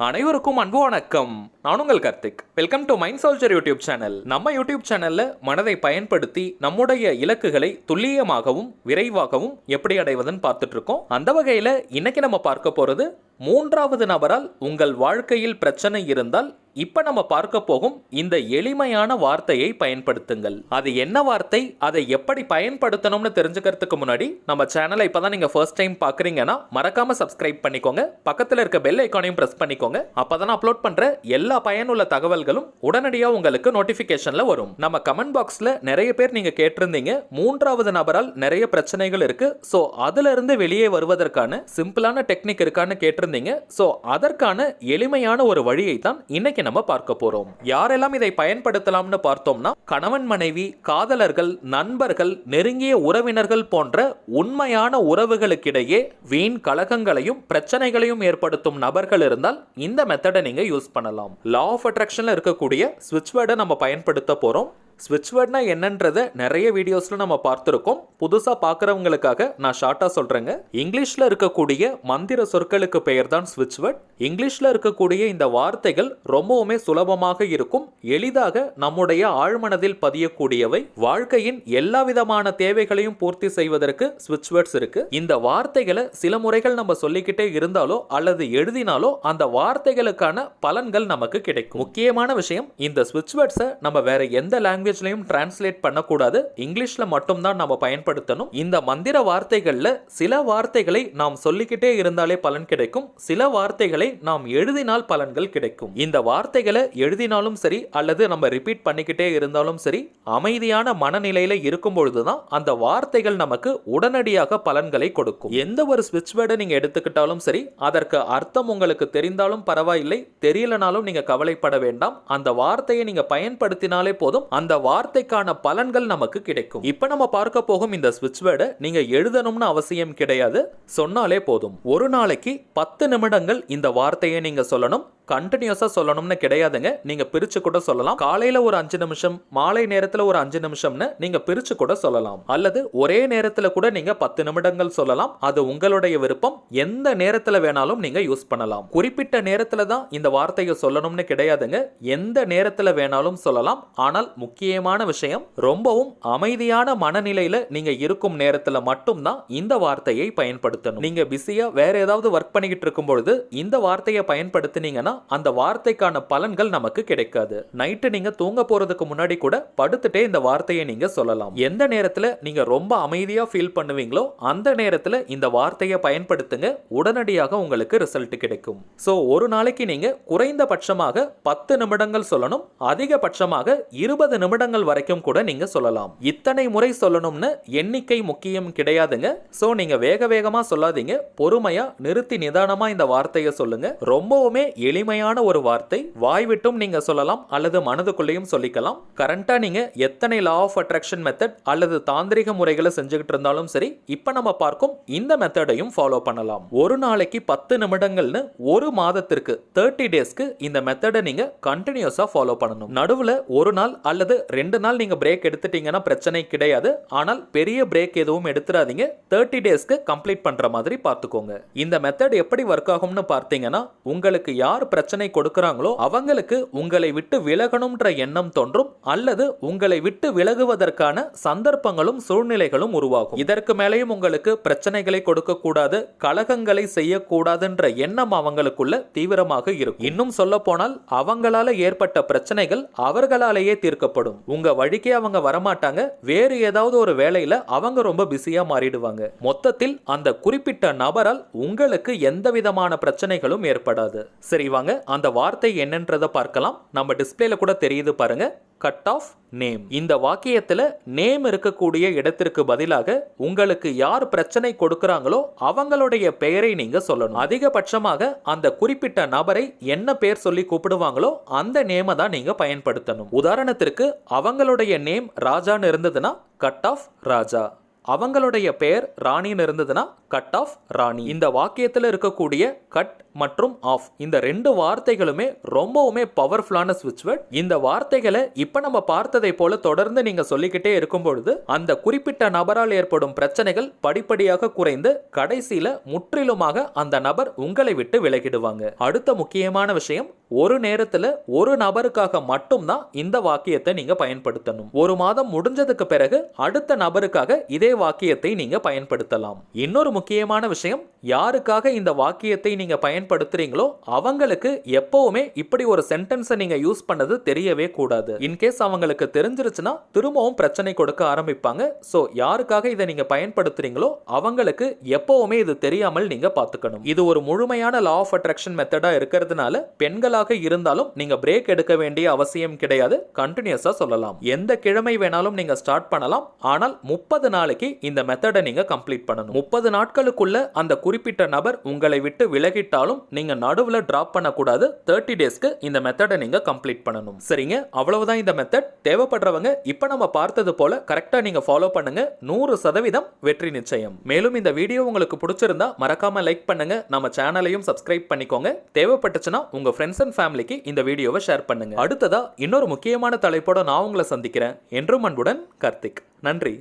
அனைவருக்கும் அன்பு வணக்கம். நான் உங்கள் Karthik. Welcome to mind soldier YouTube channel. நம்ம யூடியூப் சேனல்ல மனதை பயன்படுத்தி நம்முடைய இலக்குகளை துல்லியமாகவும் விரைவாகவும் எப்படி அடைவதுன்னு பார்த்துட்டு இருக்கோம். அந்த வகையில இன்னைக்கு நம்ம பார்க்க போறது மூன்றாவது நபரால் உங்கள் வாழ்க்கையில் பிரச்சனை இருந்தால் இப்ப நம்ம பார்க்க போகும் இந்த எளிமையான வார்த்தையை பயன்படுத்துங்கள். அது என்ன வார்த்தை, அதை எப்படி பயன்படுத்தணும்னு தெரிஞ்சுக்கிறதுக்கு முன்னாடி நம்ம சேனலை இப்பதான் நீங்க ஃபர்ஸ்ட் டைம் பாக்குறீங்கன்னா மறக்காம சப்ஸ்கிரைப் பண்ணிக்கோங்க. பக்கத்துல இருக்க பெல் ஐகானையும் பிரஸ் பண்ணிக்கோங்க. அப்பதான் அப்லோட் பண்ற எல்லா பயனுள்ள தகவல்களும் உடனடியா உங்களுக்கு நோட்டிபிகேஷன்ல வரும். நம்ம கமெண்ட் பாக்ஸ்ல நிறைய பேர் நீங்க கேட்டிருந்தீங்க, மூன்றாவது நபரால் நிறைய பிரச்சனைகள் இருக்கு, சோ அதுல இருந்து வெளியே வருவதற்கான சிம்பிளான டெக்னிக் இருக்கான்னு கேட்டிருந்தீங்க. சோ அதற்கான எளிமையான ஒரு வழியை தான் இன்னைக்கு நம்ம பார்க்க போறோம். யாரெல்லாம் இதை பயன்படுத்தலாம்னு பார்த்தோம்னா, கணவன் மனைவி, காதலர்கள், நண்பர்கள், நெருங்கிய உறவினர்கள் போன்ற உண்மையான உறவுகளுக்கிடையே வீண் கலகங்களையும் பிரச்சனைகளையும் ஏற்படுத்தும் நபர்கள் இருந்தால் இந்த மெத்தடை நீங்க யூஸ் பண்ணலாம். லா ஆஃப் அட்ராக்ஷன்ல இருக்கக்கூடிய ஸ்விட்ச் வேர்டை நம்ம பயன்படுத்த போறோம். ஸ்விட்ச் வேர்ட்னா என்னன்றதை நிறைய வீடியோஸ்ல நம்ம பார்த்துருக்கோம். புதுசா பார்க்குறவங்களுக்காக நான் ஷார்ட்டா சொல்றேங்க. இங்கிலீஷ்ல இருக்கக்கூடிய மந்திர சொற்களுக்கு பெயர் தான் ஸ்விட்ச் வேர்ட். இங்கிலீஷ்ல இருக்கக்கூடிய இந்த வார்த்தைகள் ரொம்பவுமே சுலபமாக இருக்கும், எளிதாக நம்முடைய ஆழ்மனதில் பதியக்கூடியவை. வாழ்க்கையின் எல்லா விதமான தேவைகளையும் பூர்த்தி செய்வதற்கு ஸ்விட்ச் வேர்ட்ஸ் இருக்கு. இந்த வார்த்தைகளை சில முறைகள் நம்ம சொல்லிக்கிட்டே இருந்தாலோ அல்லது எழுதினாலோ அந்த வார்த்தைகளுக்கான பலன்கள் நமக்கு கிடைக்கும். முக்கியமான விஷயம், இந்த ஸ்விட்ச் வேர்ட்ஸை நம்ம வேற எந்த லாங்குவேஜ்லயும் டிரான்ஸ்லேட் பண்ணக்கூடாது, இங்கிலீஷ்ல மட்டும் தான் நம்ம பயன்படுத்தணும். இந்த மந்திர வார்த்தைகள்ல சில வார்த்தைகளை நாம் சொல்லிக்கிட்டே இருந்தாலே பலன் கிடைக்கும், சில வார்த்தைகளை நாம் எழுதினால் பலன்கள் கிடைக்கும். இந்த வார்த்தைகளை எழுதினாலும் சரி அல்லது நம்ம ரிப்பீட் பண்ணிக்கிட்டே இருந்தாலும் சரி, அமைதியான மனநிலையில இருக்கும் பொழுதுதான் அந்த வார்த்தைகள் நமக்கு உடனடியாக பலன்களை கொடுக்கும். எந்த ஒரு ஸ்விட்ச் வேர்டை நீங்க எடுத்துக்கிட்டாலும் சரி, அதற்கு அர்த்தம் உங்களுக்கு தெரிந்தாலும் பரவாயில்லை, தெரியலனாலும் நீங்க கவலைப்பட வேண்டாம். அந்த வார்த்தையை நீங்க பயன்படுத்தினாலே போதும், அந்த வார்த்தைக்கான பலன்கள் நமக்கு கிடைக்கும். இப்ப நம்ம பார்க்க போகும் இந்த ஸ்விட்ச் வேர்டை நீங்க எழுதணும்னு அவசியம் கிடையாது, சொன்னாலே போதும். ஒரு நாளைக்கு 10 நிமிடங்கள் இந்த வார்த்தையை நீங்க சொல்லணும். கண்டினியூஸா சொல்லணும்னு கிடையாதுங்க, நீங்க பிரிச்சு கூட சொல்லலாம். காலையில ஒரு 5 நிமிஷம், மாலை நேரத்துல ஒரு 5 நிமிஷம்னு நீங்க பிரிச்சு கூட சொல்லலாம். அல்லது ஒரே நேரத்துல கூட நீங்க 10 நிமிடங்கள் சொல்லலாம். அது உங்களுடைய விருப்பம். எந்த நேரத்துல வேணாலும் நீங்க யூஸ் பண்ணலாம். குறிப்பிட்ட நேரத்துல தான் இந்த வார்த்தையை சொல்லணும்னு கிடையாதுங்க, எந்த நேரத்துல வேணாலும் சொல்லலாம். ஆனால் முக்கியமான விஷயம், ரொம்பவும் அமைதியான மனநிலையில நீங்க இருக்கும் நேரத்துல மட்டும்தான் இந்த வார்த்தையை பயன்படுத்தணும். நீங்க பிஸியா வேற ஏதாவது ஒர்க் பண்ணிக்கிட்டு இருக்கும் பொழுது இந்த வார்த்தையை பயன்படுத்தினீங்கன்னா அந்த வார்த்தைக்கான பலன்கள் நமக்கு கிடைக்காது. நைட்டு நீங்க தூங்க போறதுக்கு முன்னாடி கூட படுத்துட்டே இந்த வார்த்தையை நீங்க சொல்லலாம். எந்த நேரத்துல நீங்க ரொம்ப அமைதியா ஃபீல் பண்ணுவீங்களோ அந்த நேரத்துல இந்த வார்த்தையை பயன்படுத்துங்க, உடனடியாக உங்களுக்கு ரிசல்ட் கிடைக்கும். சோ ஒரு நாளைக்கு நீங்க குறைந்தபட்சமாக 10 நிமிடங்கள் சொல்லணும், அதிகபட்சமாக 20 நிமிடங்கள் வரைக்கும் கூட நீங்க சொல்லலாம். இத்தனை முறை சொல்லணும்னு எண்ணிக்கை முக்கியம் கிடையாதுங்க. சோ நீங்க வேக வேகமா சொல்லாதீங்க, பொறுமையா நிறுத்தி நிதானமா இந்த வார்த்தையை சொல்லுங்க. ரொம்பவுமே எளிமையான ஒரு வார்த்தை, வாய் விட்டும் நீங்க சொல்லலாம் அல்லது மனதுக்குள்ளேயும் சொல்லிக்கலாம். கரண்டா நீங்க எத்தனை லா ஆஃப் அட்ராக்ஷன் மெத்தட் அல்லது தாந்திரிக முறைகளை செஞ்சுக்கிட்டு இருந்தாலும் சரி, இப்ப நம்ம பார்க்கும் இந்த மெத்தடையும் ஃபாலோ பண்ணலாம். ஒரு நாளைக்கு 10 நிமிடங்கள்னு ஒரு மாதத்திற்கு 30 டேஸ்க்கு இந்த மெத்தடை நீங்க கண்டினியூஸா ஃபாலோ பண்ணணும். நடுவுல ஒரு நாள் அல்லது 2 நாள் நீங்க பிரேக் எடுத்துட்டீங்கன்னா பிரச்சனை கிடையாது, ஆனால் பெரிய பிரேக் எதுவும் எடுத்துறாதீங்க. 30 டேஸ்க்கு கம்ப்ளீட் பண்ற மாதிரி பார்த்துக்கோங்க. இந்த மெத்தட் எப்படி ஒர்க் ஆகும்னு பார்த்தீங்கன்னா, உங்களுக்கு யார் பிரச்சனை கொடுக்கறாங்களோ அவங்களுக்கு உங்களை விட்டு விலகணும்ன்ற எண்ணம் தோன்றும், அல்லது உங்களை விட்டு விலகுவதற்கான சந்தர்ப்பங்களும் சூழ்நிலைகளும் உருவாகும். இதற்கு மேலேயும் உங்களுக்கு பிரச்சனைகளை கொடுக்க கூடாது, கலகங்களை செய்யக்கூடாதுன்ற எண்ணம் அவங்களுக்குள்ள தீவிரமாக இருக்கும். இன்னும் சொல்ல போனால் அவங்களால ஏற்பட்ட பிரச்சனைகள் அவர்களாலேயே தீர்க்கப்படும். உங்க வழிக்கே அவங்க வரமாட்டாங்க, வேறு ஏதாவது ஒரு வேலையில அவங்க ரொம்ப பிஸியா மாறிடுவாங்க. மொத்தத்தில் அந்த குறிப்பிட்ட நபரால் உங்களுக்கு எந்த விதமான பிரச்சனைகளும் ஏற்படாது. சரி வாங்க அந்த வார்த்தை என்னன்றதை பார்க்கலாம். நம்ம டிஸ்பிளேல கூட தெரியுது பாருங்க, கட் ஆஃப் நேம். இந்த வாக்கியத்துல நேம் இருக்கக்கூடிய இடத்திற்கு பதிலாக உங்களுக்கு யார் பிரச்சனை கொடுக்கறாங்களோ அவங்களுடைய பெயரை நீங்க சொல்லணும். அதிகபட்சமாக அந்த குறிப்பிட்ட நபரை என்ன பெயர் சொல்லி கூப்பிடுவாங்களோ அந்த நேமை தான் நீங்க பயன்படுத்தணும். உதாரணத்திற்கு அவங்களுடைய நேம் ராஜான்னு இருந்ததுன்னா கட் ஆஃப் ராஜா, அவங்களுடைய பெயர் ராணின்னு இருந்ததுன்னா கட் ஆஃப் ராணி. இந்த வாக்கியத்தில் இருக்கக்கூடிய கட் மற்றும் ஆஃப் இந்த ரெண்டு வார்த்தைகளுமே ரொம்பவுமே பவர்ஃபுல்லான ஸ்விட்ச் வேர்ட். இந்த வார்த்தைகளை இப்ப நம்ம பார்த்ததை போல தொடர்ந்து நீங்க சொல்லிக்கிட்டே இருக்கும் பொழுது அந்த குறிப்பிட்ட நபரால் ஏற்படும் பிரச்சனைகள் படிப்படியாக குறைந்து கடைசியில முற்றிலுமாக அந்த நபர் உங்களை விட்டு விலகிடுவாங்க. அடுத்த முக்கியமான விஷயம், ஒரு நேரத்துல ஒரு நபருக்காக மட்டும்தான் இந்த வாக்கியத்தை நீங்க பயன்படுத்தணும். ஒரு மாதம் முடிஞ்சதுக்கு பிறகு அடுத்த நபருக்காக இதே வாக்கியத்தை நீங்க பயன்படுத்தலாம். இன்னொரு முக்கியமான விஷயம், யாருக்காக இந்த வாக்கியத்தை நீங்க பயன்படுத்துறீங்களோ அவங்களுக்கு எப்பவுமே இப்படி ஒரு சென்டென்ஸை நீங்க யூஸ் பண்ணது தெரியவே கூடாது. இன்கேஸ் அவங்களுக்கு தெரிஞ்சிருச்சுன்னா திரும்பவும் பிரச்சனை கொடுக்க ஆரம்பிப்பாங்க. சோ யாருக்காக இதை நீங்க பயன்படுத்துறீங்களோ அவங்களுக்கு எப்பவுமே இது தெரியாமல் நீங்க பாத்துக்கணும். இது ஒரு முழுமையான லா ஆஃப் அட்ராக்ஷன் மெத்தடா இருக்கிறதுனால பெண்களாக இருந்தாலும் நீங்க பிரேக் எடுக்க வேண்டிய அவசியம் கிடையாது. கண்டினியூஸா சொல்லலாம். எந்த கிழமை வேணாலும் நீங்க ஸ்டார்ட் பண்ணலாம். ஆனால் 30 நாளைக்கு இந்த மெத்தடை நீங்க கம்ப்ளீட் பண்ணணும். 30 நாட்களுக்குள்ள அந்த குறிப்பிட்ட நபர் உங்களை விட்டு விலகிட்டாலும் நீங்க நடுவுல டிராப் பண்ணக்கூடாது. 30 டேஸ்க்கு இந்த மெத்தடை நீங்க கம்ப்ளீட் பண்ணணும். சரிங்க, அவ்வளவுதான் இந்த மெத்தட். தேவைப்படுறவங்க இப்ப நம்ம பார்த்தது போல கரெக்டா நீங்க ஃபாலோ பண்ணுங்க. 100% வெற்றி நிச்சயம். மேலும் இந்த வீடியோ உங்களுக்கு பிடிச்சிருந்தா மறக்காம லைக் பண்ணுங்க. நம்ம சேனலையும் சப்ஸ்கிரைப் பண்ணிக்கோங்க. தேவைப்பட்டுச்சுன்னா உங்க ஃப்ரெண்ட்ஸ் அண்ட் ஃபேமிலிக்கு இந்த வீடியோவை ஷேர் பண்ணுங்க. அடுத்ததா இன்னொரு முக்கியமான தலைப்போட நான் உங்களை சந்திக்கிறேன். என்றும் அன்புடன் கார்த்திக். நன்றி.